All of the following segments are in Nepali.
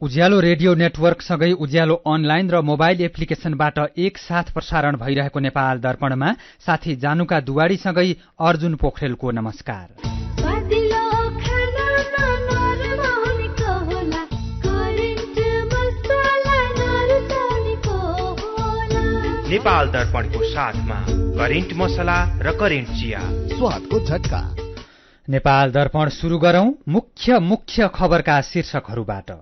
उज्यालो रेडियो नेटवर्कसँगै उज्यालो अनलाइन र मोबाइल एप्लिकेशनबाट एकसाथ प्रसारण भइरहेको नेपाल दर्पणमा साथी जानुका दुवाडीसँगै अर्जुन पोखरेलको नमस्कार। नेपाल दर्पणको साथमा करेन्ट मसला र करेन्ट चिया, स्वादको झट्का। नेपाल दर्पण सुरु गरौं मुख्य खबरका शीर्षकहरूबाट।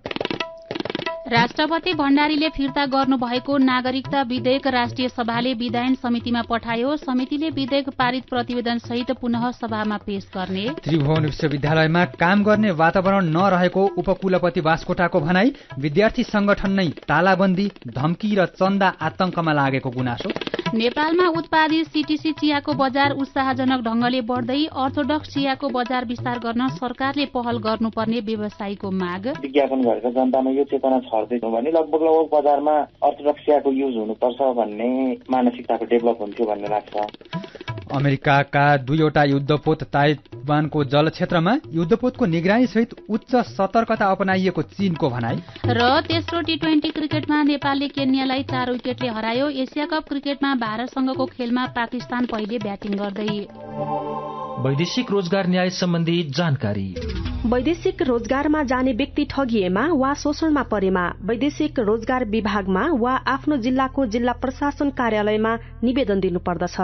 राष्ट्रपति भण्डारीले फिर्ता गर्नुभएको नागरिकता विधेयक राष्ट्रिय सभाले विधायन समितिमा पठायो। समितिले विधेयक पारित प्रतिवेदन सहित पुनः सभामा पेश गर्ने। त्रिभुवन विश्वविद्यालयमा काम गर्ने वातावरण नरहेको उपकुलपति बास्कोटाको भनाई। विद्यार्थी संगठन नै तालाबन्दी, धम्की र चन्दा आतंकमा लागेको गुनासो। नेपालमा उत्पादित सीटीसी चियाको बजार उत्साहजनक ढंगले बढ्दै, अर्थोडक्स चियाको बजार विस्तार गर्न सरकारले पहल गर्नुपर्ने व्यवसायीको माग। विज्ञापन गरेर जनतामा यो चेतना छर्दैछौँ भने लगभग बजारमा अर्थोडक्स चियाको युज हुनुपर्छ भन्ने मानसिकताको डेभलप हुन्थ्यो भन्ने लाग्छ। अमेरिकाका 2वटा युद्धपोत ताइवानको जल क्षेत्रमा युद्धपोतको निगरानी सहित उच्च सतर्कता अपनाइएको चीनको भनाई। र तेस्रो टी20 क्रिकेटमा नेपालले केन्यालाई 4 विकेटले हरायो। एसिया कप क्रिकेटमा भारतसँगको खेलमा पाकिस्तान पहिले ब्याटिङ गर्दै। वैदेशिक रोजगार न्याय सम्बन्धी जानकारी। वैदेशिक रोजगारमा जाने व्यक्ति ठगिएमा वा शोषणमा परेमा वैदेशिक रोजगार विभागमा वा आफ्नो जिल्लाको जिल्ला प्रशासन कार्यालयमा निवेदन दिनुपर्दछ।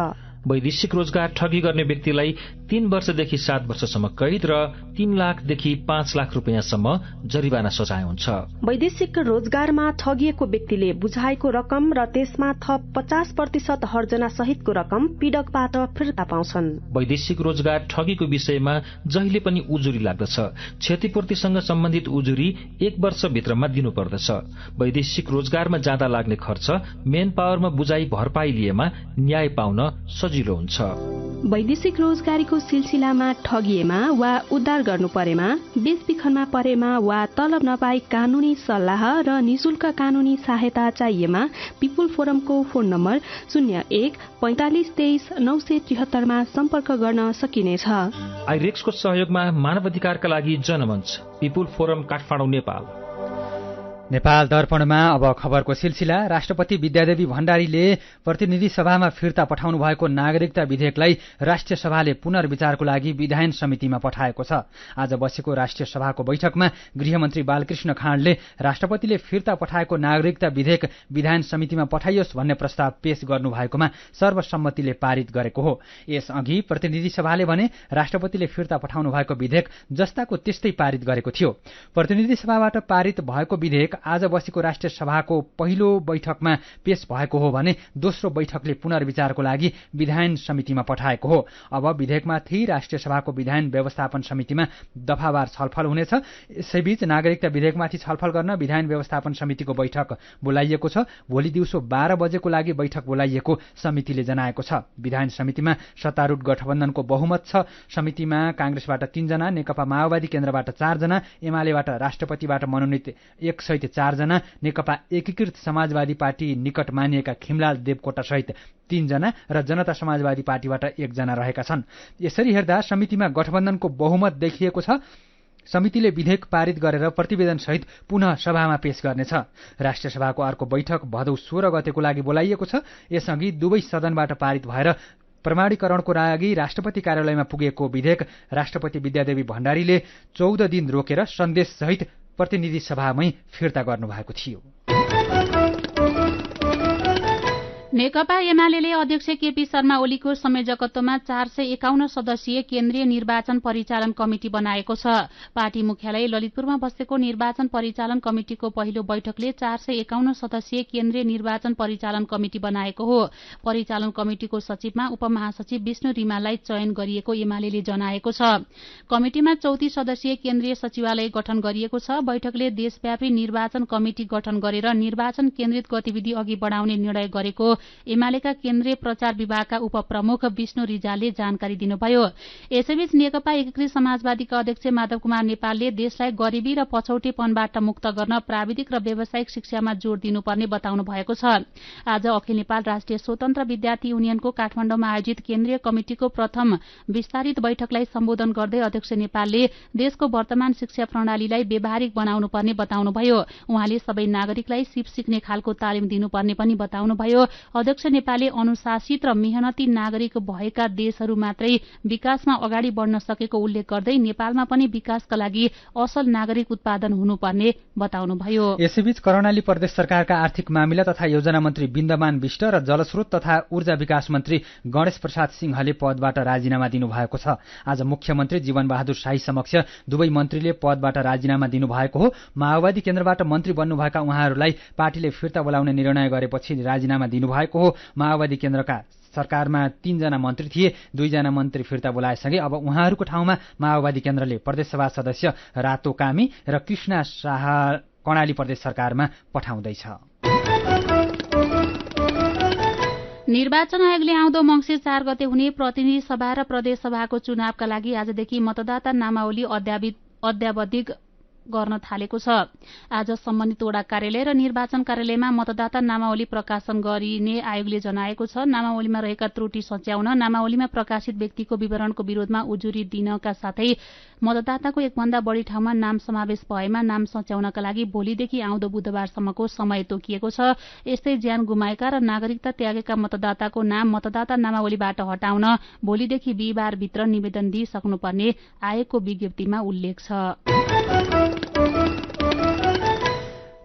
वैदेशिक रोजगार ठगी गर्ने व्यक्तिलाई 3 वर्षदेखि 7 वर्षसम्म कैद र 3 लाखदेखि 5 लाख रुपियाँसम्म जरिवाना सजाय हुन्छ। वैदेशिक रोजगारमा ठगिएको व्यक्तिले बुझाएको रकम र त्यसमा थप 50% हर्जना सहितको रकम पीडकबाट फिर्ता पाउँछन्। वैदेशिक रोजगार ठगीको विषयमा जहिले पनि उजुरी लाग्दछ। क्षतिपूर्तिसँग सम्बन्धित उजुरी 1 वर्षभित्रमा दिनुपर्दछ। वैदेशिक रोजगारमा जाँदा लाग्ने खर्च मेन पावरमा बुझाइ भरपाई लिएमा न्याय पाउन सजिलो हुन्छ। वैदेशिक रोजगारीको सिलसिलामा ठगिएमा वा उद्धार गर्नु परेमा, बेचबिखनमा परेमा वा तलब नपाई कानूनी सल्लाह र निशुल्क कानूनी सहायता चाहिएमा पिपुल फोरमको फोन नम्बर 01 45 23 973 मा सम्पर्क गर्न सकिनेछ। आइरेक्सको सहयोगमा मानवाधिकारका लागि जनमञ्च, पिपुल फोरम काठमाडौँ, नेपाल। नेपाल दर्पणमा अब खबरको सिलसिला। राष्ट्रपति विद्यादेवी भण्डारीले प्रतिनिधि सभामा फिर्ता पठाउनु भएको नागरिकता विधेयकलाई राष्ट्रिय सभाले पुनर्विचारको लागि विधायन समितिमा पठाएको छ। आज बसेको राष्ट्रिय सभाको बैठकमा गृहमन्त्री बालकृष्ण खाँडले राष्ट्रपतिले फिर्ता पठाएको नागरिकता विधेयक विधायन समितिमा पठाइयोस् भन्ने प्रस्ताव पेश गर्नुभएकोमा सर्वसम्मतिले पारित गरेको हो। यसअघि प्रतिनिधि सभाले भने राष्ट्रपतिले फिर्ता पठाउनु भएको विधेयक जस्ताको त्यस्तै पारित गरेको थियो। प्रतिनिधि सभाबाट पारित भएको विधेयक आज बसेको राष्ट्रिय सभाको पहिलो बैठकमा पेश भएको हो भने दोस्रो बैठकले पुनर्विचारको लागि विधायन समितिमा पठाएको हो। अब विधेयकमाथि राष्ट्रिय सभाको विधायन व्यवस्थापन समितिमा दफावार छलफल हुनेछ। यसैबीच नागरिकता विधेयकमाथि छलफल गर्न विधायन व्यवस्थापन समितिको बैठक बोलाइएको छ। भोलि दिउँसो 12 बजेको लागि बैठक बोलाइएको समितिले जनाएको छ। विधायन समितिमा सत्तारूढ गठबन्धनको बहुमत छ। समितिमा कांग्रेसबाट 3 जना, नेकपा माओवादी केन्द्रबाट 4 जना, एमालेबाट राष्ट्रपतिबाट मनोनित 1 सहित 4 जना, नेकपा एकीकृत समाजवादी पार्टी निकट मानिएका खिमलाल देवकोटा सहित 3 जना र जनता समाजवादी पार्टीबाट 1 जना रहेका छन्। यसरी हेर्दा समितिमा गठबन्धनको बहुमत देखिएको छ। समितिले विधेयक पारित गरेर प्रतिवेदन सहित पुनः सभामा पेश गर्नेछ। राष्ट्रिय सभाको अर्को बैठक भदौ 16 गतेको लागि बोलाइएको छ। यसअघि दुवै सदनबाट पारित भएर प्रमाणीकरणको लागि राष्ट्रपति कार्यालयमा पुगेको विधेयक राष्ट्रपति विद्यादेवी भण्डारीले 14 दिन रोकेर सन्देश सहित प्रतिनिधि सभामै फिर्ता गर्नुभएको थियो। नेकपा एमाले अध्यक्ष केपी शर्मा ओलीको संयोजकत्वमा 451 सदस्यीय केन्द्रीय निर्वाचन परिचालन कमिटी बनाएको छ। पार्टी मुख्यालय ललितपुरमा बसेको निर्वाचन परिचालन कमिटिको पहिलो बैठकले 451 सदस्यीय केन्द्रीय निर्वाचन परिचालन कमिटी बनाएको हो। परिचालन कमिटिको सचिवमा उपमहासचिव विष्णु रिमाललाई चयन गरिएको एमाले जनाएको छ। कमिटिमा 34 सदस्यीय केन्द्रीय सचिवालय गठन गरिएको छ। बैठकले देशव्यापी निर्वाचन कमिटी गठन गरेर निर्वाचन केन्द्रित गतिविधि अघि बढ़ाउने निर्णय गरेको एमालेका केन्द्रीय प्रचार विभागका उपप्रमुख विष्णु रिजालले जानकारी दिनुभयो। यसैबीच नेकपा एकीकृत समाजवादीका अध्यक्ष माधव कुमार नेपालले देशलाई गरिबी र पछौटेपनबाट मुक्त गर्न प्राविधिक र व्यावसायिक शिक्षामा जोड़ दिनुपर्ने बताउनु भएको छ। आज अखिल नेपाल राष्ट्रिय स्वतन्त्र विद्यार्थी युनियनको काठमाडौँमा आयोजित केन्द्रीय कमिटिको प्रथम विस्तारित बैठकलाई सम्बोधन गर्दै अध्यक्ष नेपालले देशको वर्तमान शिक्षा प्रणालीलाई व्यावहारिक बनाउनुपर्ने बताउनुभयो। उहाँले सबै नागरिकलाई सिप सिक्ने खालको तालिम दिनुपर्ने पनि बताउनुभयो। अध्यक्ष नेपालले अनुशासित र मेहनती नागरिक भएका देशहरू मात्रै विकासमा अगाडि बढ्न सकेको उल्लेख गर्दै नेपालमा पनि विकासका लागि असल नागरिक उत्पादन हुनुपर्ने बताउनुभयो। यसैबीच कर्णाली प्रदेश सरकारका आर्थिक मामिला तथा योजना मन्त्री बिन्दमान विष्ट र जलस्रोत तथा ऊर्जा विकास मन्त्री गणेश प्रसाद सिंहले पदबाट राजीनामा दिनुभएको छ। आज मुख्यमन्त्री जीवनबहादुर शाही समक्ष दुवै मन्त्रीले पदबाट राजीनामा दिनुभएको हो। माओवादी केन्द्रबाट मन्त्री बन्नुभएका उहाँहरूलाई पार्टीले फिर्ता बोलाउने निर्णय गरेपछि राजीनामा दिनुभएको हो। माओवादी केन्द्रका सरकारमा 3 जना मन्त्री थिए, 2 जना मन्त्री फिर्ता बोलाएसँगै अब उहाँहरूको ठाउँमा माओवादी केन्द्रले प्रदेशसभा सदस्य रातो कामी र कृष्णा शाह कर्णाली प्रदेश सरकारमा पठाउँदैछ। निर्वाचन आयोगले आउँदो मङ्सिर 4 गते हुने प्रतिनिधि सभा र प्रदेश सभाको चुनावका लागि आजदेखि मतदाता नामावली अद्यावधिक गर्न थालेको छ। आज सम्बन्धित वडा कार्यालय र निर्वाचन कार्यालयमा मतदाता नामावली प्रकाशन गरिने आयोगले जनाएको छ। नामावलीमा रहेका त्रुटि सच्याउन, नामावलीमा प्रकाशित व्यक्तिको विवरणको विरोधमा उजुरी दिनका साथै मतदाताको एकभन्दा बढी ठाउँमा नाम समावेश भएमा नाम सच्याउनका लागि भोलिदेखि आउँदो बुधबारसम्मको समय तोकिएको छ। यस्तै ज्यान गुमाएका र नागरिकता त्यागेका मतदाताको नाम मतदाता नामावलीबाट हटाउन भोलिदेखि बिहिबारभित्र निवेदन दिइसक्नुपर्ने आयोगको विज्ञप्तिमा उल्लेख छ।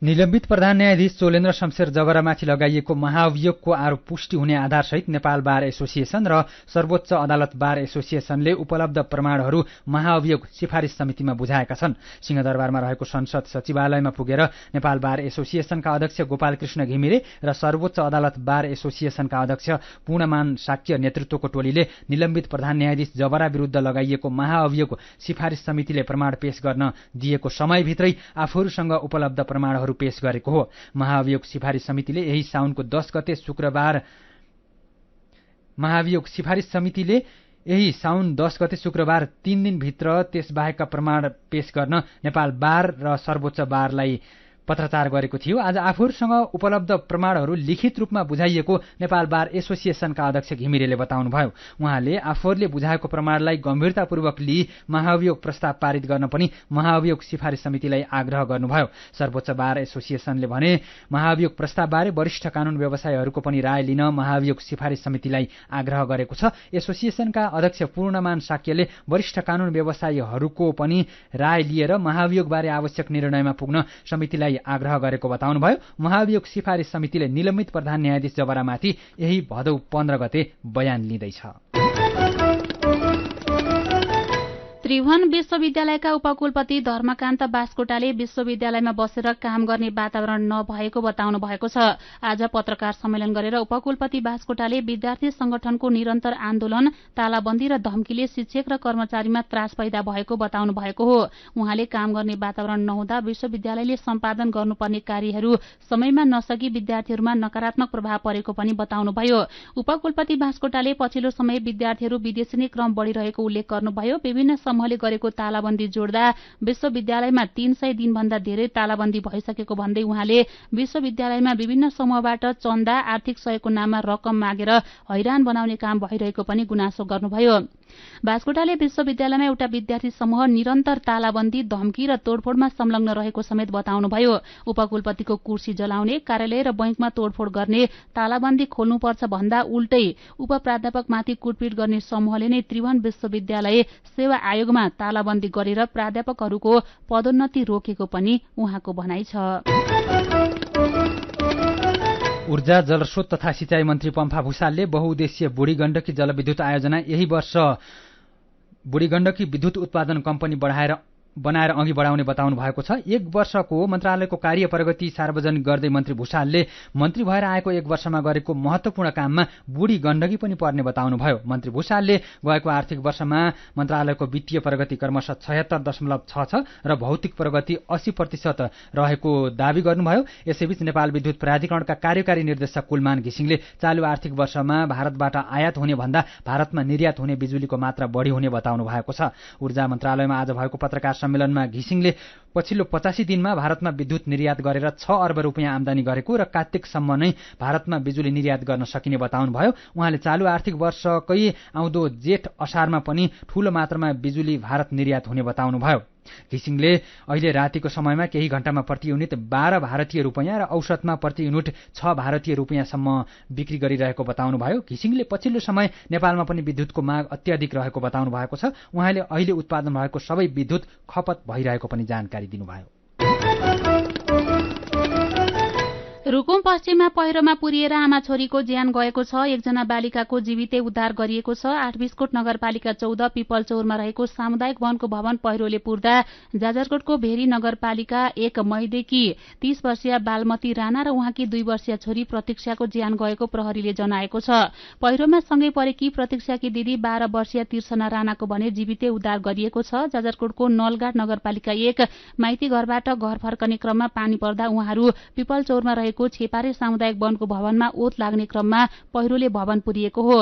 निलम्बित प्रधान न्यायाधीश चोलेन्द्र शमशेर जबरामाथि लगाइएको महाअभियोगको आरोप पुष्टि हुने आधारसहित नेपाल बार एसोसिएसन र सर्वोच्च अदालत बार एसोसिएसनले उपलब्ध प्रमाणहरू महाअभियोग सिफारिस समितिमा बुझाएका छन्। सिंहदरबारमा रहेको संसद सचिवालयमा पुगेर नेपाल बार एसोसिएसनका अध्यक्ष गोपालकृष्ण घिमिरे र सर्वोच्च अदालत बार एसोसिएसनका अध्यक्ष पूर्णमान शाक्य नेतृत्वको टोलीले निलम्बित प्रधान न्यायाधीश जबरा विरुद्ध लगाइएको महाअभियोग सिफारिस समितिले प्रमाण पेश गर्न दिएको समयभित्रै आफूहरूसँग उपलब्ध प्रमाणहरू पेश गरेको हो। महाअभियोग सिफारिस समितिले यही साउनको 10 गते शुक्रबार 3 दिनभित्र त्यसबाहेकका प्रमाण पेश गर्न नेपाल बार र सर्वोच्च बारलाई पत्राचार गरेको थियो। आज आफूहरूसँग उपलब्ध प्रमाणहरू लिखित रूपमा बुझाइएको नेपाल बार एसोसिएसनका अध्यक्ष घिमिरेले बताउनुभयो। उहाँले आफूहरूले बुझाएको प्रमाणलाई गम्भीरतापूर्वक लिई महाअभियोग प्रस्ताव पारित गर्न पनि महाअभियोग सिफारिस समितिलाई आग्रह गर्नुभयो। सर्वोच्च बार एसोसिएसनले भने महाअभियोग प्रस्तावबारे वरिष्ठ कानून व्यवसायीहरूको पनि राय लिन महाअभियोग सिफारिस समितिलाई आग्रह गरेको छ। एसोसिएसनका अध्यक्ष पूर्णमान शाक्यले वरिष्ठ कानून व्यवसायीहरूको पनि राय लिएर महाअभियोगबारे आवश्यक निर्णयमा पुग्न समितिलाई आग्रह गरेको बताउनुभयो। महाअभियोग सिफारिस समितिले निलम्बित प्रधान न्यायाधीश जबरामाथि यही भदौ 15 गते बयान लिँदैछ। त्रिभुवन विश्वविद्यालयका उपकुलपति धर्मकान्त बास्कोटाले विश्वविद्यालयमा बसेर काम गर्ने वातावरण नभएको बताउनु भएको छ। आज पत्रकार सम्मेलन गरेर उपकुलपति बास्कोटाले विद्यार्थी संगठनको निरन्तर आन्दोलन, तालाबन्दी र धम्कीले शिक्षक र कर्मचारीमा त्रास पैदा भएको बताउनु भएको हो। उहाँले काम गर्ने वातावरण नहुँदा विश्वविद्यालयले सम्पादन गर्नुपर्ने कार्यहरू समयमा नसकी विद्यार्थीहरूमा नकारात्मक प्रभाव परेको पनि बताउनुभयो। उपकुलपति बास्कोटाले पछिल्लो समय विद्यार्थीहरू विदेशिने क्रम बढ़िरहेको उल्लेख गर्नुभयो। विभिन्न समूहले गरेको तालाबन्दी जोड्दा विश्वविद्यालयमा 300 दिनभन्दा धेरै तालाबन्दी भइसकेको भन्दै उहाँले विश्वविद्यालयमा विभिन्न समूहबाट चन्दा, आर्थिक सहयोगको नाममा रकम मागेर हैरान बनाउने काम भइरहेको पनि गुनासो गर्नुभयो। बास्कोटाले विश्वविद्यालयमा एउटा विद्यार्थी समूह निरन्तर तालाबन्दी, धम्की र तोडफोडमा संलग्न रहेको समेत बताउनुभयो। उपकुलपतिको कुर्सी जलाउने, कार्यालय र बैंकमा तोडफोड गर्ने, तालाबन्दी खोल्नुपर्छ भन्दा उल्टै उपप्राध्यापकमाथि कुटपिट गर्ने समूहले नै त्रिभुवन विश्वविद्यालय सेवा आयोगमा तालाबन्दी गरेर प्राध्यापकहरूको पदोन्नति रोकेको पनि उहाँको भनाइ छ। ऊर्जा, जलस्रोत तथा सिंचाई मन्त्री पम्फा भूषालले बहुउद्देश्य बुढी गण्डकी जलविद्युत आयोजना यही वर्ष बुढी गण्डकी विद्युत उत्पादन कम्पनी बढाएर बनाएर अघि बढाउने बताउनु भएको छ। 1 वर्षको मन्त्रालयको कार्य प्रगति सार्वजनिक गर्दै मन्त्री भुषालले मन्त्री भएर आएको 1 वर्षमा गरेको महत्वपूर्ण काममा बुढी गण्डकी पनि पर्ने बताउनुभयो। मन्त्री भुषालले गएको आर्थिक वर्षमा मन्त्रालयको वित्तीय प्रगति क्रमशः 76.6 छ र भौतिक प्रगति 80% रहेको दावी गर्नुभयो। यसैबीच नेपाल विद्युत प्राधिकरणका कार्यकारी निर्देशक कुलमान घिसिङले चालु आर्थिक वर्षमा भारतबाट आयात हुने भन्दा भारतमा निर्यात हुने बिजुलीको मात्रा बढी हुने बताउनु भएको छ। ऊर्जा मन्त्रालयमा आज भएको पत्रकार सम्मेलनमा घिसिङले पछिल्लो 85 दिनमा भारतमा विद्युत निर्यात गरेर 6 अर्ब रुपियाँ आमदानी गरेको र कार्तिकसम्म नै भारतमा बिजुली निर्यात गर्न सकिने बताउनुभयो। उहाँले चालु आर्थिक वर्षकै आउँदो जेठ असारमा पनि ठूलो मात्रामा बिजुली भारत निर्यात हुने बताउनुभयो। घिसिङले अहिले रातिको समयमा केही घण्टामा प्रति युनिट 12 भारतीय रुपियाँ र औसतमा प्रति युनिट 6 भारतीय रुपियाँसम्म बिक्री गरिरहेको बताउनुभयो। घिसिङले पछिल्लो समय नेपालमा पनि विद्युतको माग अत्याधिक रहेको बताउनु भएको छ। उहाँले अहिले उत्पादन भएको सबै विद्युत खपत भइरहेको पनि जानकारी दिनुभयो। रुकुम पश्चिममा पहिरोमा पुरिएर आमा छोरीको ज्यान गएको छ। एकजना बालिकाको जीवितै उद्धार गरिएको छ। 8 बिस्कोट नगरपालिका 14 पिपलचौरमा रहेको सामुदायिक वनको भवन पहिरोले पुर्दा जाजरकोटको भेरी नगरपालिका 1 मैदेकी 30 वर्षीय बालमती राणा र उहाँकी 2 वर्षीय छोरी प्रतीक्षाको ज्यान गएको प्रहरीले जनाएको छ। पहिरोमा सँगै परेकी प्रतीक्षाकी दिदी 12 वर्षीय तिर्सना राणाको भने जीवितै उद्धार गरिएको छ। जाजरकोटको नलगाड नगरपालिका 1 माइती घरबाट घर फर्कने क्रममा पानी पर्दा उहाँहरू पिपलचौरमा रहेको छेपारे सामुदायिक वनको भवनमा ओत लाग्ने क्रममा पहिरोले भवन पुरिएको हो।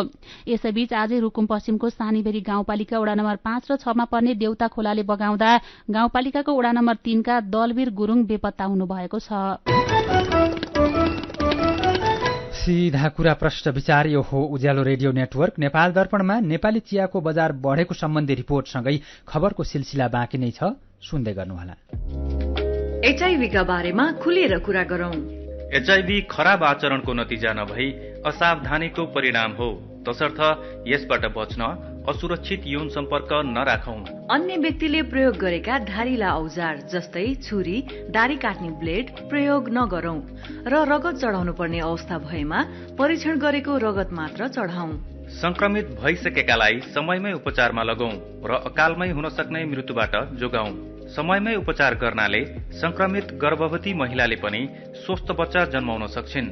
यसैबीच आजै रुकुम पश्चिमको सानीबेरी गाउँपालिका वडा नम्बर 5 र 6 मा पर्ने देउता खोलाले बगाउँदा गाउँपालिकाको वडा नम्बर 3 का दलवीर गुरुङ बेपत्ता हुनुभएको छ। सीधा कुरा प्रश्न विचार यो हो उज्यालो रेडियो नेटवर्क। नेपाल दर्पणमा नेपाली चियाको बजार बढेको सम्बन्धी रिपोर्टसँगै खबरको सिलसिला बाँकी नै छ, सुन्दै गर्नुहोला। एचआईभीका बारेमा खुलेर कुरा गरौं। एचआईभी खराब आचरणको नतिजा नभई असावधानीको परिणाम हो, तसर्थ यसबाट बच्न असुरक्षित यौन सम्पर्क नराखौं। अन्य व्यक्तिले प्रयोग गरेका धारिला औजार जस्तै छुरी, दारी काट्ने ब्लेड प्रयोग नगरौं र रगत चढाउनु पर्ने अवस्था भएमा परीक्षण गरेको रगत मात्र चढाउँ। संक्रमित भइसकेकालाई समयमै उपचारमा लगाउँ र अकालमै हुन सक्ने मृत्युबाट जोगाउँ। समयमै उपचार गर्नाले संक्रमित गर्भवती महिलाले पनि स्वस्थ बच्चा जन्माउन सक्छिन्।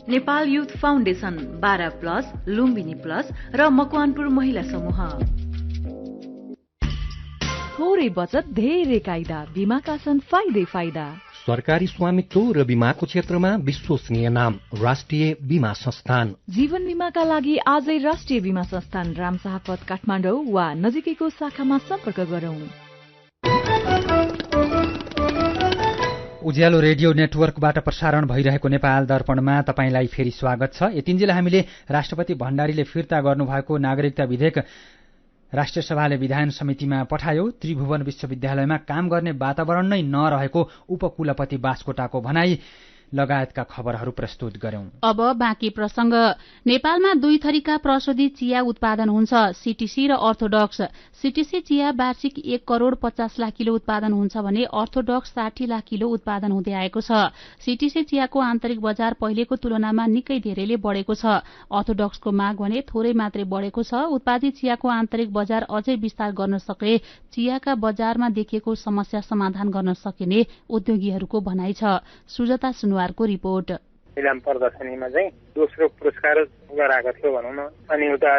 Nepal youth foundation 12+ Lumbini plus र मकवानपुर महिला समूह। थोरै बचत धेरै कायदा, बीमाका छन् फाइदै फाइदा। सरकारी स्वामित्व र बीमाको क्षेत्रमा विश्वसनीय नाम राष्ट्रिय बीमा संस्थान। जीवन बीमाका लागि आजै राष्ट्रिय बीमा संस्थान रामशाहपथ काठमाडौँ वा नजिकैको शाखामा सम्पर्क गरौं। उज्यालो रेडियो नेटवर्कबाट प्रसारण भइरहेको नेपाल दर्पणमा तपाईंलाई फेरि स्वागत छ। यतिन्जेल हामीले राष्ट्रपति भण्डारीले फिर्ता गर्नुभएको नागरिकता विधेयक राष्ट्रिय सभाले विधान समितिमा पठायो। त्रिभुवन विश्वविद्यालयमा काम गर्ने वातावरण नै नरहेको उपकुलपति बास्कोटाको भनाई लगायतका खबरहरू प्रस्तुत गर्यौं। अब बाँकी प्रसंग। नेपालमा 2 थरीका प्रशोधित चिया उत्पादन हुन्छ, सीटीसी र अर्थोडक्स। सीटीसी चिया वार्षिक 1 करोड़ 50 लाख किलो उत्पादन हुन्छ भने अर्थोडक्स 60 लाख किलो उत्पादन हुँदै आएको छ। सीटीसी चियाको आन्तरिक बजार पहिलेको तुलनामा निकै धेरैले बढेको छ। अर्थोडक्सको माग भने थोरै मात्रै बढेको छ। उत्पादित चियाको आन्तरिक बजार अझै विस्तार गर्न सके चियाका बजारमा देखिएको समस्या समाधान गर्न सकिने उद्योगीहरूको भनाइ छ। सुजता को रिपोर्ट। इलाम प्रदर्शनीमा चाहिँ दोस्रो पुरस्कार गराएको थियो भनौँ न। अनि उता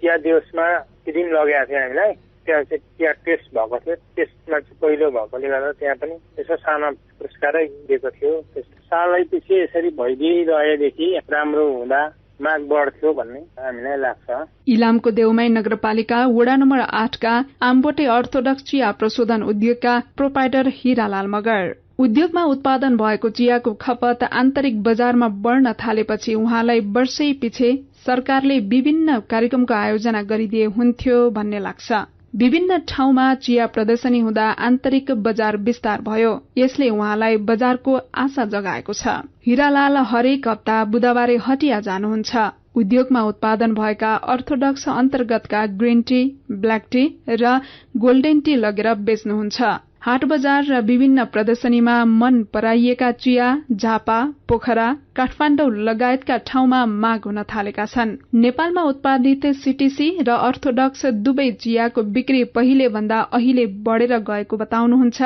चिया दिवसमा दिन लगेको थियो हामीलाई, त्यहाँ चाहिँ चिया टेस्ट भएको थियो। टेस्टमा चाहिँ पहिलो भएकोले गर्दा त्यहाँ पनि यसो सानो पुरस्कारै दिएको थियो। सालै पछि यसरी भइदिइरहेदेखि राम्रो हुँदा माग बढ्थ्यो भन्ने हामीलाई लाग्छ। इलामको देउमाई नगरपालिका वडा नम्बर 8 का आम्बोटे अर्थोडक्स चिया प्रशोधन उद्योगका प्रोपाइटर हिरालाल मगर। उद्योगमा उत्पादन भएको चियाको खपत आन्तरिक बजारमा बढ्न थालेपछि उहाँलाई वर्षै पछि सरकारले विभिन्न कार्यक्रमको आयोजना गरिदिए हुन्थ्यो भन्ने लाग्छ। विभिन्न ठाउँमा चिया प्रदर्शनी हुँदा आन्तरिक बजार विस्तार भयो, यसले उहाँलाई बजारको आशा जगाएको छ। हिरालाल हरेक हप्ता बुधबारे हटिया जानुहुन्छ। उद्योगमा उत्पादन भएका अर्थोडक्स अन्तर्गतका ग्रीन टी, ब्ल्याक टी र गोल्डेन टी लगेर बेच्नुहुन्छ। हाट बजार र विभिन्न प्रदर्शनीमा मन पराइएका चिया झापा पोखरा काठमाडौँ लगायतका ठाउँमा माग हुन थालेका छन्। नेपालमा उत्पादित सीटीसी र अर्थोडक्स दुवै चियाको बिक्री पहिले भन्दा अहिले बढ़ेर गएको बताउनुहुन्छ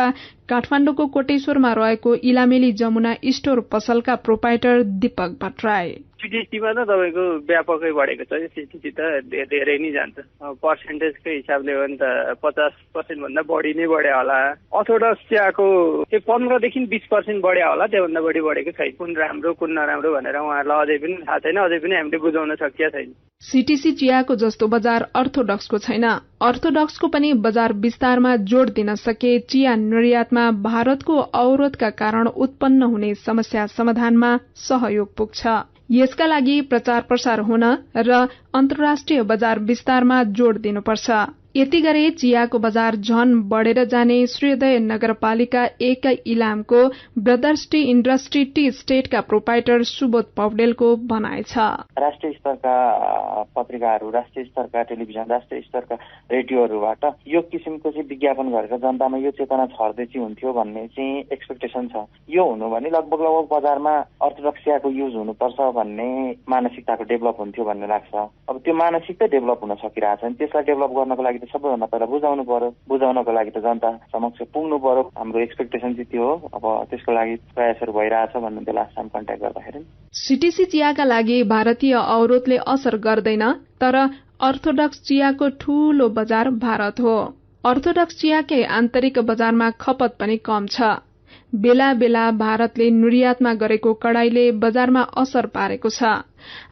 काठमाडौँको कोटेश्वरमा रहेको इलामेली जमुना स्टोर पसलका प्रोपाइटर दीपक भट्टराई। सीटीसीमा त तपाईँको व्यापकै बढेको छ। सीटीसी त धेरै नै जान्छ। पर्सेन्टेजको हिसाबले हो भने त 50% भन्दा बढी नै बढ्यो होला। अर्थोडक्स चियाको 15 देखि 20% बढ्यो होला, त्योभन्दा बढी बढेको छैन। कुन राम्रो कुन नराम्रो भनेर उहाँहरूलाई अझै पनि थाहा छैन, अझै पनि हामीले बुझाउन सकिया छैन। सीटीसी चियाको जस्तो बजार अर्थोडक्सको छैन। अर्थोडक्सको पनि बजार विस्तारमा जोड़ दिन सके चिया निर्यातमा भारतको अवरोधका कारण उत्पन्न हुने समस्या समाधानमा सहयोग पुग्छ। यसका लागि प्रचार प्रसार हुन र अन्तर्राष्ट्रिय बजार विस्तारमा जोड़ दिनुपर्छ। यति गरे चियाको बजार झन बढ़ेर जाने श्रीदय नगरपालिका 1 इलामको ब्रदर्स टी इन्डस्ट्री टी स्टेटका प्रोपाइटर सुबोध पौडेलको भनाइ छ। राष्ट्रिय स्तरका पत्रिकाहरू, राष्ट्रिय स्तरका टेलिभिजन, राष्ट्रिय स्तरका रेडियोहरूबाट यो किसिमको चाहिँ विज्ञापन गरेर जनतामा यो चेतना छर्दै चाहिँ हुन्थ्यो भन्ने चाहिँ एक्सपेक्टेसन छ। यो हुनु भने लगभग बजारमा अर्थोडक्स चियाको युज हुनुपर्छ भन्ने मानसिकताको डेभलप हुन्थ्यो भन्ने लाग्छ। अब त्यो मानसिकता डेभलप हुन सकिरहेछ नि, त्यसलाई डेभलप गर्नको लागि सबैभन्दा पहिला बुझाउनु पर्यो। बुझाउनको लागि त जनता समक्ष पुग्नु पर्यो। हाम्रो एक्सपेक्टेसन चाहिँ त्यो हो। अब त्यसको लागि प्रयासहरू भइरहेछ भन्ने त्यो लास्ट टाइम कन्ट्याक्ट गर्दाखेरि सीटीसी चियाका लागि भारतीय अवरोधले असर गर्दैन, तर अर्थोडक्स चियाको ठूलो बजार भारत हो। अर्थोडक्स चियाकै आन्तरिक बजारमा खपत पनि कम छ। बेला बेला भारतले निर्यातमा गरेको कडाईले बजारमा असर पारेको छ।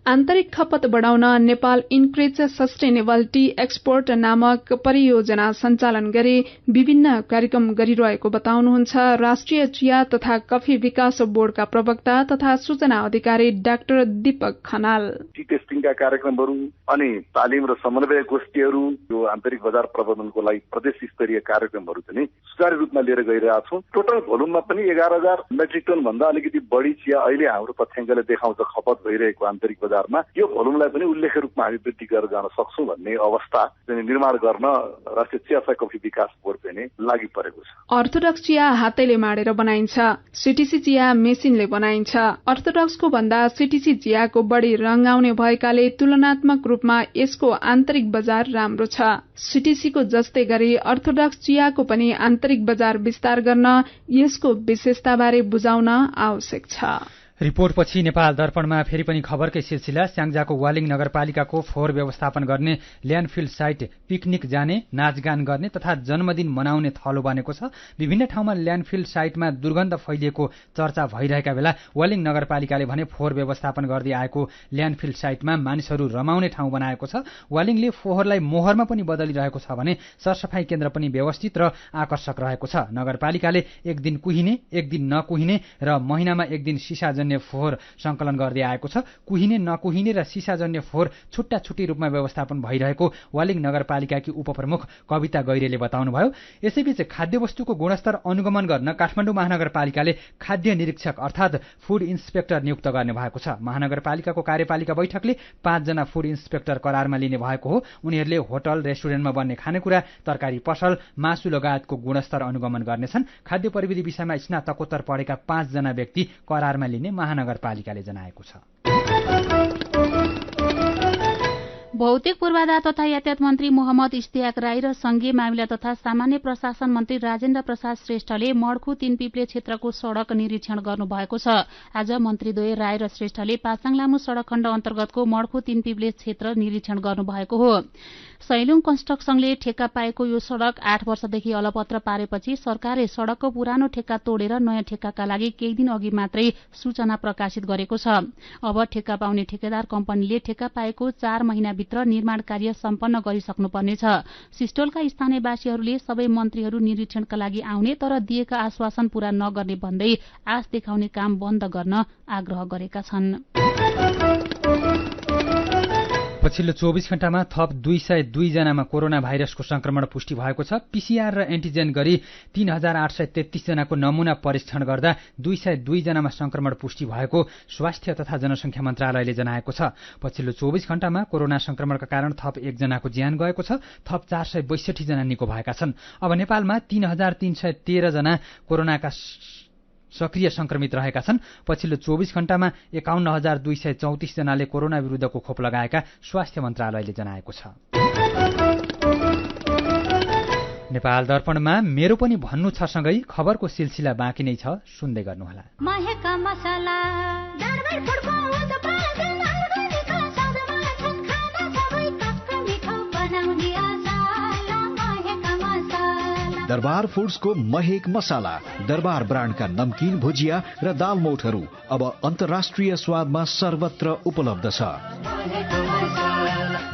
आन्तरिक खपत बढ़ाउन Nepal increase sustainable T export नामक परियोजना सञ्चालन गरी विभिन्न कार्यक्रम गरिरहेको बताउनुहुन्छ राष्ट्रिय चिया तथा कफी विकास बोर्डका प्रवक्ता तथा सूचना अधिकारी डाक्टर दीपक खनाल। टी टेस्टिङका कार्यक्रमहरू अनि तालिम र समन्वय गोष्ठीहरू, यो आन्तरिक बजार प्रबन्धनको लागि प्रदेश स्तरीय कार्यक्रमहरू चाहिँ सुचारू रूपमा लिएर गइरहेका छौँ। टोटल भोल्युममा पनि 11,000 मेट्रिक टन भन्दा अलिकति बढी चिया अहिले हाम्रो तथ्याङ्कले देखाउँछ खपत भइरहेको आन्तरिक बजारमा। यो भोल्युमलाई पनि उल्लेख्य रूपमा हामी वृद्धि गरेर जान सक्छौँ भन्ने अवस्था निर्माण गर्न राष्ट्रिय चिया तथा कफी विकास बोर्ड पनि लागि परेको छ। अर्थोडक्स चिया हातैले माडेर बनाइन्छ, सीटीसी चिया मेसिनले बनाइन्छ। अर्थोडक्सको भन्दा सीटीसी चियाको बढी रंगाउने भएकाले तुलनात्मक रूपमा यसको आन्तरिक बजार राम्रो छ। सीटीसीको जस्तै गरी अर्थोडक्स चियाको पनि आन्तरिक बजार विस्तार गर्न यसको विशेषताबारे बुझाउन आवश्यक छ। रिपोर्टपछि नेपाल दर्पणमा फेरि पनि खबरकै सिलसिला। स्याङ्जाको वालिङ नगरपालिकाको फोहोर व्यवस्थापन गर्ने ल्यान्डफिल साइट पिकनिक जाने, नाचगान गर्ने तथा जन्मदिन मनाउने थलो बनेको छ। विभिन्न ठाउँमा ल्यान्डफिल साइटमा दुर्गन्ध फैलिएको चर्चा भइरहेका बेला वालिङ नगरपालिकाले भने फोहोर व्यवस्थापन गर्दै आएको ल्यान्डफिल साइटमा मानिसहरू रमाउने ठाउँ बनाएको छ। वालिङले फोहोरलाई मोहरमा पनि बदलिरहेको छ भने सरसफाई केन्द्र पनि व्यवस्थित र आकर्षक रहेको छ। नगरपालिकाले एक दिन कुहिने, एक दिन नकुहिने र महिनामा एक दिन सिसाजन्य फोहोर संकलन गर्दै आएको छ। कुहिने, नकुहिने र सिसाजन्य फोहोर छुट्टा छुट्टी रूपमा व्यवस्थापन भइरहेको वालिङ नगरपालिकाकी उपप्रमुख कविता गैरेले बताउनुभयो। यसैबीच खाद्य वस्तुको गुणस्तर अनुगमन गर्न काठमाडौँ महानगरपालिकाले खाद्य निरीक्षक अर्थात फूड इन्सपेक्टर नियुक्त गर्ने भएको छ। महानगरपालिकाको कार्यपालिका बैठकले 5 जना फूड इन्सपेक्टर करारमा लिने भएको हो। उनीहरूले होटल, रेस्टुरेन्टमा बन्ने खानेकुरा, तरकारी पसल, मासु लगायतको गुणस्तर अनुगमन गर्नेछन्। खाद्य प्रविधि विषयमा स्नातकोत्तर पढेका 5 जना व्यक्ति करारमा लिने महानगरपालिकाले जनाएको छ। भौतिक पूर्वाधार तथा यातायात मन्त्री मोहम्मद इस्तियाक राई र संघीय मामिला तथा सामान्य प्रशासन मन्त्री राजेन्द्र प्रसाद श्रेष्ठले मड्खु 3 पिप्ले क्षेत्रको सड़क निरीक्षण गर्नुभएको छ। आज मन्त्रीद्वय राई र श्रेष्ठले पासाङ लामो सड़क खण्ड अन्तर्गतको मड्खु 3 पिप्ले क्षेत्र निरीक्षण गर्नुभएको हो। सैलुङ कन्स्ट्रक्सनले ठेक्का पाएको यो सड़क 8 वर्षदेखि अलपत्र पारेपछि सरकारले सड़कको पुरानो ठेक्का तोडेर नयाँ ठेक्काका लागि केही दिन अघि मात्रै सूचना प्रकाशित गरेको छ। अब ठेक्का पाउने ठेकेदार कम्पनीले ठेक्का पाएको 4 महिनाभित्र निर्माण कार्य सम्पन्न गरिसक्नुपर्नेछ। सिस्टोलका स्थानीयवासीहरूले सबै मन्त्रीहरू निरीक्षणका लागि आउने तर दिएका आश्वासन पूरा नगर्ने भन्दै आश देखाउने काम बन्द गर्न आग्रह गरेका छन्। पछिल्लो 24 घण्टामा थप 202 जनामा कोरोना भाइरसको संक्रमण पुष्टि भएको छ। पीसीआर र एन्टिजेन गरी 3833 जनाको नमूना परीक्षण गर्दा 202 जनामा संक्रमण पुष्टि भएको स्वास्थ्य तथा जनसंख्या मन्त्रालयले जनाएको छ। पछिल्लो 24 घण्टामा कोरोना संक्रमणका कारण थप 1 जनाको ज्यान गएको छ। थप 462 जना निको भएका छन्। अब नेपालमा 3313 जना कोरोनाका सक्रिय संक्रमित रहेका छन्। पछिल्लो 24 घण्टामा 51234 जनाले कोरोना विरुद्धको खोप लगाएका स्वास्थ्य मन्त्रालयले जनाएको छ। नेपाल दर्पणमा मेरो पनि भन्नु छ सँगै खबरको सिलसिला बाँकी नै छ, सुन्दै गर्नुहोला। दरबार फूड्सको महेक मसाला, दरबार ब्रान्डका नमकीन भुजिया र दाल मोठहरू अब अन्तर्राष्ट्रिय स्वादमा सर्वत्र उपलब्ध छ।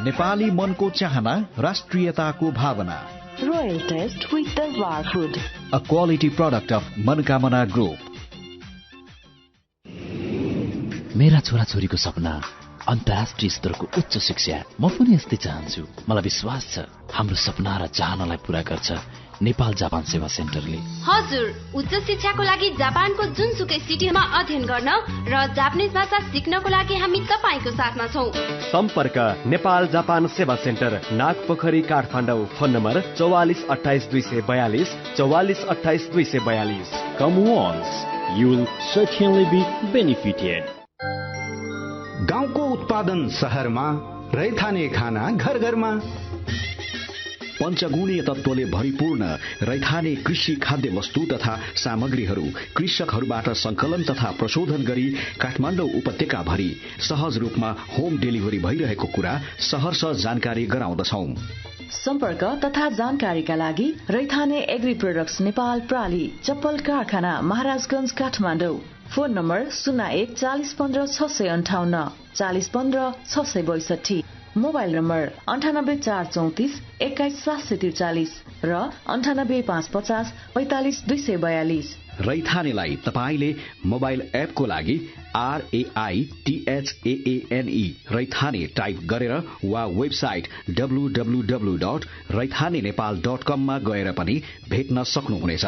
नेपाली मनको चाहना, राष्ट्रियताको भावना। Royal taste with Darbar food, a quality product of Manokamana group. मेरा छोराछोरीको सपना अन्तर्राष्ट्रिय स्तरको उच्च शिक्षा। म पनि यस्तै चाहन्छु। मलाई विश्वास छ हाम्रो सपना र चाहनालाई पूरा गर्छ नेपाल जापान सेवा सेन्टरले। हजुर, उच्च शिक्षाको लागि जापानको जुनसुकै सिटीमा अध्ययन गर्न र जापानिज भाषा सिक्नको लागि हामी तपाईको साथमा छौं। सम्पर्क Nepal Japan Sewa center, Nagpokhari, Kathmandu. Phone number 4428 242 4428 242। Come once, you will certainly be benefited. गाउँको उत्पादन शहरमा, रैथाने खाना घर घरमा। पञ्चगुणीय तत्त्वले भरिपूर्ण रैथाने कृषि खाद्य वस्तु तथा सामग्रीहरू कृषकहरूबाट संकलन तथा प्रशोधन गरी काठमाडौँ उपत्यका भरि सहज रूपमा होम डेलिभरी भइरहेको कुरा सहर्ष जानकारी गराउँदछौ। सम्पर्क तथा जानकारीका लागि रैथाने एग्री प्रोडक्ट्स नेपाल प्राली, चप्पल कारखाना, Maharajganj, Kathmandu. Phone number 01 40 15 658 40 15 662। Mobile number 98 434 21 743 र 98 550 45 242। रैथानेलाई तपाईले मोबाइल एपको लागि RAITHAANE रैथाने टाइप गरेर वा वेबसाइट www.raithanenepal.com मा गएर पनि भेट्न सक्नुहुनेछ।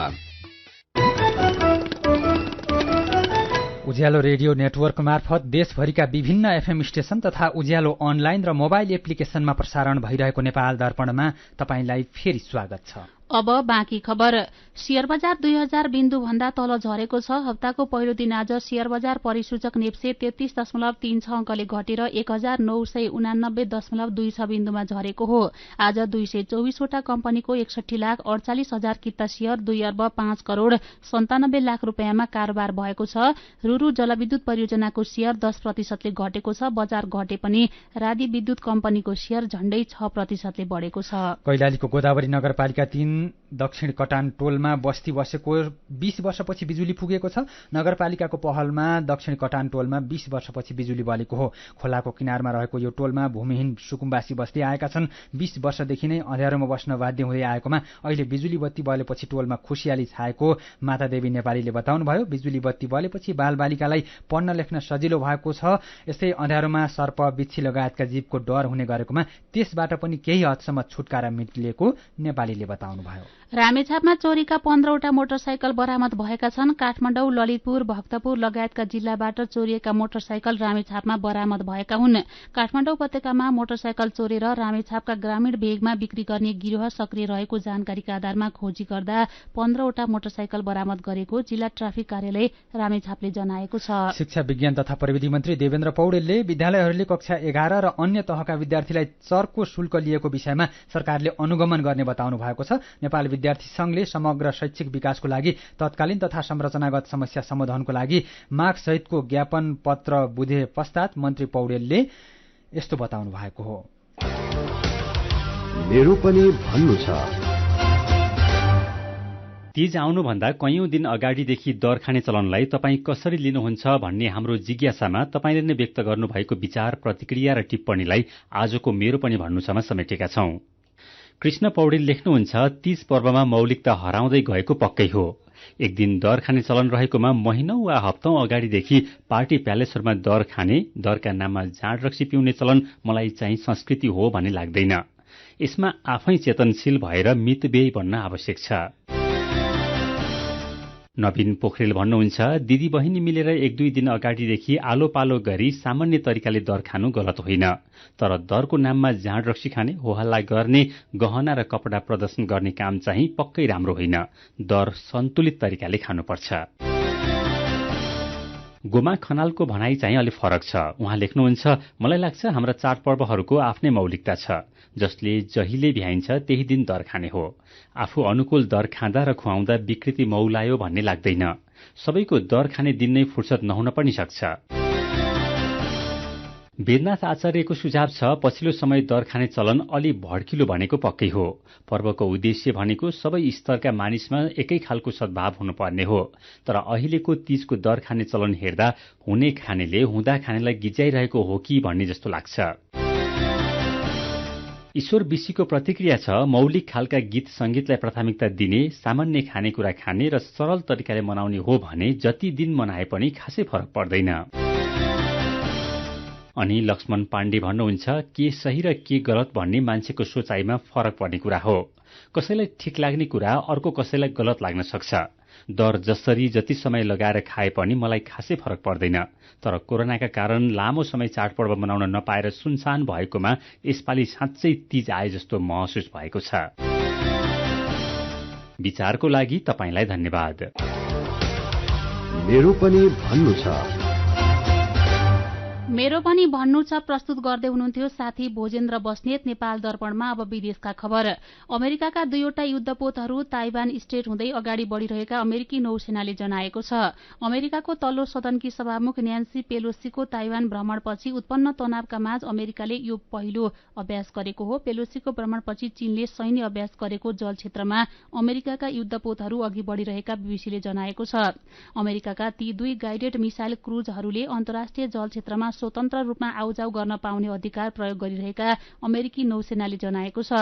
उज्यालो रेडियो नेटवर्क मार्फत देशभरिका विभिन्न एफएम स्टेशन तथा उज्यालो अनलाइन र मोबाइल एप्लिकेशनमा प्रसारण भइरहेको नेपाल दर्पणमा तपाईंलाई फेरि स्वागत छ। अब बाँकी खबर। शेयर बजार 2000 बिन्दु भन्दा तल झरेको छ। हप्ताको पहिलो दिन आज शेयर बजार परिसूचक नेप्से 33.36 अंकले घटेर 1989.26 बिन्दुमा झरेको हो। आज 224 वटा कम्पनीको 61,48,000 किता शेयर 2 अर्ब 5 करोड़ 97 लाख रुपियाँमा कारोबार भएको छ। रुरु जलविद्युत परियोजनाको शेयर 10% ले घटेको छ। बजार घटे पनि रादी विद्युत कम्पनीको शेयर झण्डै 6% ले बढेको छ। कैलालीको गोदावरी नगरपालिका 3 दक्षिण कटान टोलमा बस्ती बसेको 20 वर्षपछि बिजुली पुगेको छ। नगरपालिकाको पहलमा दक्षिण कटान टोलमा 20 वर्षपछि बिजुली बलेको हो। खोलाको किनारमा रहेको यो टोलमा भूमिहीन सुकुम्बासी बस्दै आएका छन्। 20 वर्षदेखि नै अँध्यारोमा बस्न बाध्य हुँदै आएकोमा अहिले बिजुली बत्ती बलेपछि टोलमा खुशियाली छाएको मातादेवी नेपालीले बताउनुभयो। बिजुली बत्ती बलेपछि बालबालिकालाई पढ्न लेख्न सजिलो भएको छ। यस्तै अँध्यारोमा सर्प, बिच्छी लगायतका जीवको डर हुने गरेकोमा त्यसबाट पनि केही हदसम्म छुटकारा मिलेको नेपालीले बताउनुभयो। रामेछापमा चोरीका 15 वटा मोटरसाइकल बरामद भएका छन्। काठमाडौँ, ललितपुर, भक्तपुर लगायतका जिल्लाबाट चोरिएका मोटरसाइकल रामेछापमा बरामद भएका हुन्। काठमाडौँ उपत्यकामा मोटरसाइकल चोरेर रामेछापका ग्रामीण भेगमा बिक्री गर्ने गिरोह सक्रिय रहेको जानकारीका आधारमा खोजी गर्दा 15 वटा मोटरसाइकल बरामद गरेको जिल्ला ट्राफिक कार्यालय रामेछापले जनाएको छ। शिक्षा विज्ञान तथा प्रविधि मन्त्री देवेन्द्र पौडेलले विद्यालयहरूले कक्षा 11 र अन्य तहका विद्यार्थीलाई चर्को शुल्क लिएको विषयमा सरकारले अनुगमन गर्ने बताउनु भएको छ। नेपाल विद्यार्थी संघले समग्र शैक्षिक विकासको लागि तत्कालीन तथा संरचनागत समस्या समाधानको लागि माग सहितको ज्ञापन पत्र बुझे पश्चात मन्त्री पौडेलले यस्तो बताउनु भएको हो। मेरो पनि भन्नु छ। तीज आउनुभन्दा कैयौं दिन अगाडिदेखि दर खाने चलनलाई तपाईँ कसरी लिनुहुन्छ भन्ने हाम्रो जिज्ञासामा तपाईँले नै व्यक्त गर्नुभएको विचार, प्रतिक्रिया र टिप्पणीलाई आजको मेरो पनि भन्नु छमा समेटेका छौं। कृष्ण पौडेल लेख्नुहुन्छ, तीज पर्वमा मौलिकता हराउँदै गएको पक्कै हो। एक दिन दर खाने चलन रहेकोमा महिनौं वा हप्तौं अगाडिदेखि पार्टी प्यालेसहरूमा दर खाने, दरका नाममा जाँड रक्सी पिउने चलन मलाई चाहिँ संस्कृति हो भन्ने लाग्दैन। यसमा आफै चेतनशील भएर मितव्ययी बन्न आवश्यक छ। नवीन पोखरेल भन्नुहुन्छ, दिदी बहिनी मिलेर 1-2 दिन अगाडिदेखि आलो पालो गरी सामान्य तरिकाले दर खानु गलत होइन, तर दरको नाममा जाँड रक्सी खाने, होहल्ला गर्ने, गहना र कपडा प्रदर्शन गर्ने काम चाहिँ पक्कै राम्रो होइन। दर सन्तुलित तरिकाले खानुपर्छ। गोमा खनालको भनाई चाहिँ अलि फरक छ। उहाँ लेख्नुहुन्छ, मलाई लाग्छ हाम्रा चाडपर्वहरूको आफ्नै मौलिकता छ, जसले जहिले भ्याइन्छ त्यही दिन दर खाने हो। आफू अनुकूल दर खाँदा र खुवाउँदा विकृति मौलायो भन्ने लाग्दैन। सबैको दर खाने दिन नै फुर्सद नहुन पनि सक्छ। वेदनाथ आचार्यको सुझाव छ, पछिल्लो समय दर खाने चलन अलि भड्किलो भनेको पक्कै हो। पर्वको उद्देश्य भनेको सबै स्तरका मानिसमा एकै खालको सद्भाव हुनुपर्ने हो, तर अहिलेको तीजको दर खाने चलन हेर्दा हुने खानेले हुँदा खानेलाई गिज्याइरहेको हो कि भन्ने जस्तो लाग्छ। ईश्वर विशीको प्रतिक्रिया छ, मौलिक खालका गीत संगीतलाई प्राथमिकता दिने, सामान्य खानेकुरा खाने र सरल तरिकाले मनाउने हो भने जति दिन मनाए पनि खासै फरक पर्दैन। अनि लक्ष्मण पाण्डे भन्नुहुन्छ, के सही र के गलत भन्ने मान्छेको सोचाइमा फरक पर्ने कुरा हो। कसैलाई ठिक लाग्ने कुरा अर्को कसैलाई गलत लाग्न सक्छ। दर जसरी जति समय लगाएर खाए पनि मलाई खासै फरक पर्दैन, तर कोरोनाका कारण लामो समय चाडपर्व मनाउन नपाएर सुनसान भएकोमा यसपालि साँच्चै तीज आए जस्तो महसुस भएको छ। विचारको लागि तपाईंलाई धन्यवाद। मेरो पनि भन्नु छ। मेरो पनि भन्नु छ प्रस्तुत गर्दै हुनुहुन्थ्यो साथी भोजेन्द्र बस्नेत। नेपाल दर्पणमा अब विदेशका खबर। अमेरिकाका 2वटा युद्धपोतहरू ताइवान स्ट्रेट हुँदै अगाडि बढ़िरहेका अमेरिकी नौसेनाले जनाएको छ। अमेरिकाको तल्लो सदनकी सभामुख न्यान्सी पेलोसीको ताइवान भ्रमणपछि उत्पन्न तनावका माझ अमेरिकाले यो पहिलो अभ्यास गरेको हो। पेलोसीको भ्रमणपछि चीनले सैन्य अभ्यास गरेको जल क्षेत्रमा अमेरिकाका युद्धपोतहरू अघि बढ़िरहेका बीबीसीले जनाएको छ। अमेरिकाका ती 2 गाइडेड मिसाइल क्रूजहरूले अन्तर्राष्ट्रिय जल क्षेत्रमा स्वतन्त्र रूपमा आउजाउ गर्न पाउने अधिकार प्रयोग गरिरहेका अमेरिकी नौसेनाले जनाएको छ।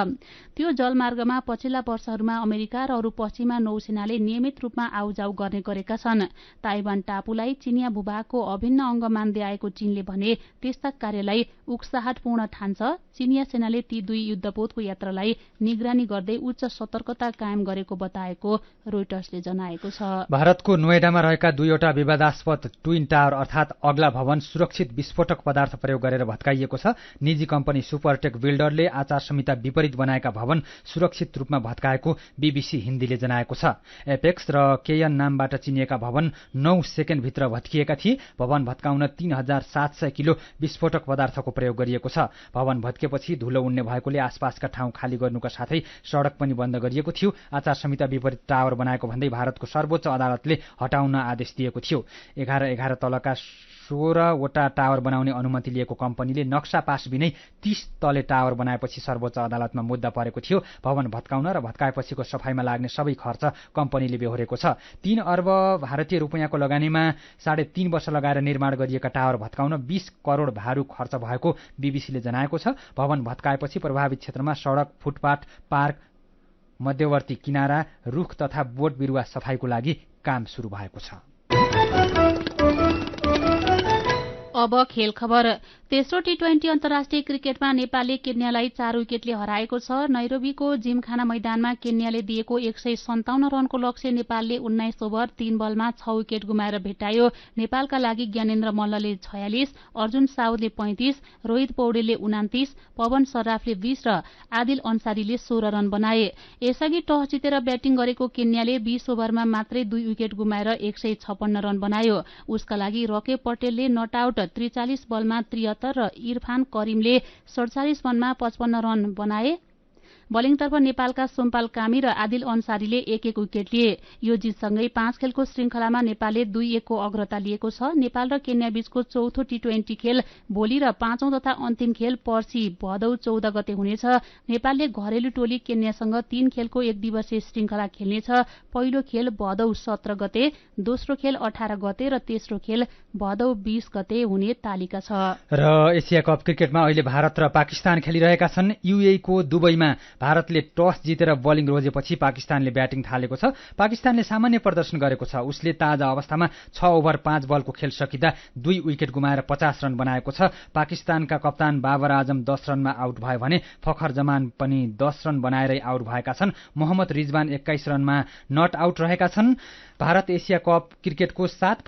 त्यो जलमार्गमा पछिल्ला वर्षहरूमा अमेरिका र अरू पश्चिमा नौसेनाले नियमित रूपमा आउजाउ गर्ने गरेका छन्। ताइवान टापुलाई चिनिया भूभागको अभिन्न अंग मान्दै आएको चीनले भने त्यस्ता कार्यलाई उक्साहटपूर्ण ठान्छ। चिनिया सेनाले ती 2 युद्धपोतको यात्रालाई निगरानी गर्दै उच्च सतर्कता कायम गरेको बताएको रोइटर्सले जनाएको छ। भारतको नोएडामा रहेका 2वटा विवादास्पद ट्विन टावर अर्थात अग्ला भवन सुरक्षित विस्फोटक पदार्थ प्रयोग गरेर भत्काइएको छ। निजी कम्पनी सुपरटेक बिल्डरले आचार संहिता विपरीत बनाएका भवन सुरक्षित रूपमा भत्काएको बीबीसी हिन्दीले जनाएको छ। एपेक्स र केयन नामबाट चिनिएका भवन 9 सेकेन्डभित्र भत्किएका थिए। भवन भत्काउन 3700 किलो विस्फोटक पदार्थको प्रयोग गरिएको छ। भवन भत्केपछि धुलो उड्ने भएकोले आसपासका ठाउँ खाली गर्नुका साथै सड़क पनि बन्द गरिएको थियो। आचार संहिता विपरीत टावर बनाएको भन्दै भारतको सर्वोच्च अदालतले हटाउन आदेश दिएको थियो। 11 तलका 16वटा टावर बनाउने अनुमति लिएको कम्पनीले नक्सा पास बिनै 30 तले टावर बनाएपछि सर्वोच्च अदालतमा मुद्दा परेको थियो। भवन भत्काउन र भत्काएपछिको सफाईमा लाग्ने सबै खर्च कम्पनीले बेहोरेको छ। 3 अर्ब भारतीय रुपैयाँको लगानीमा 3.5 वर्ष लगाएर निर्माण गरिएका टावर भत्काउन 20 करोड़ भारु खर्च भएको बीबीसीले जनाएको छ। भवन भत्काएपछि प्रभावित क्षेत्रमा सड़क, फुटपाथ, पार्क, मध्यवर्ती किनारा, रुख तथा बोट बिरुवा सफाईको लागि काम शुरू भएको छ। अब खेल खबर। तेस्रो टी20 अन्तर्राष्ट्रिय क्रिकेटमा नेपालले केन्यालाई 4 विकेटले हराएको छ। नैरोबीको जिमखाना मैदानमा केन्याले दिएको 157 रनको लक्ष्य नेपालले 19 ओभर 3 बलमा 6 विकेट गुमाएर भेटायो। नेपालका लागि ज्ञानेन्द्र मल्लले 46, अर्जुन साउदले 35, रोहित पौडेलले 29, पवन सर्राफले 20 र आदिल अन्सारीले 16 रन बनाए। यसअघि टस जितेर ब्याटिङ गरेको केन्याले 20 ओभरमा मात्रै 2 विकेट गुमाएर 156 रन बनायो। उसका लागि रके पटेलले नट आउट 43 बलमा 73 र इरफान करिमले 47 बलमा 55 रन बनाए। बलिङतर्फ नेपालका सोमपाल कामी र आदिल अन्सारीले 1-1 विकेट लिए। यो जितसँगै 5 खेलको श्रृंखलामा नेपालले 2-1 को अग्रता लिएको छ। नेपाल र केन्या बीचको चौथो टी20 खेल भोलि र 5औं तथा अन्तिम खेल पर्सि भदौ 14 गते हुनेछ। नेपालले घरेलु टोली केन्यासँग 3 खेलको 1 दिवसीय श्रृंखला खेल्नेछ। पहिलो खेल भदौ 17 गते, दोस्रो खेल 18 गते र तेस्रो खेल भदौ 20 गते हुने तालिका छ। र एशिया कप क्रिकेटमा अहिले भारत र पाकिस्तान खेलिरहेका छन्। यूएई को दुबईमा भारतले टस जितेर बलिङ रोजेपछि पाकिस्तानले ब्याटिङ थालेको छ। पाकिस्तानले सामान्य प्रदर्शन गरेको छ। उसले ताजा अवस्थामा 6 ओभर 5 बलको खेल सकिँदा 2 विकेट गुमाएर 50 रन बनाएको छ। पाकिस्तानका कप्तान बाबर आजम 10 रनमा आउट भयो भने फखर जमान पनि 10 रन बनाएरै आउट भएका छन्। मोहम्मद रिजवान 21 रनमा नट आउट रहेका छन्। भारत एसिया कप क्रिकेटको 7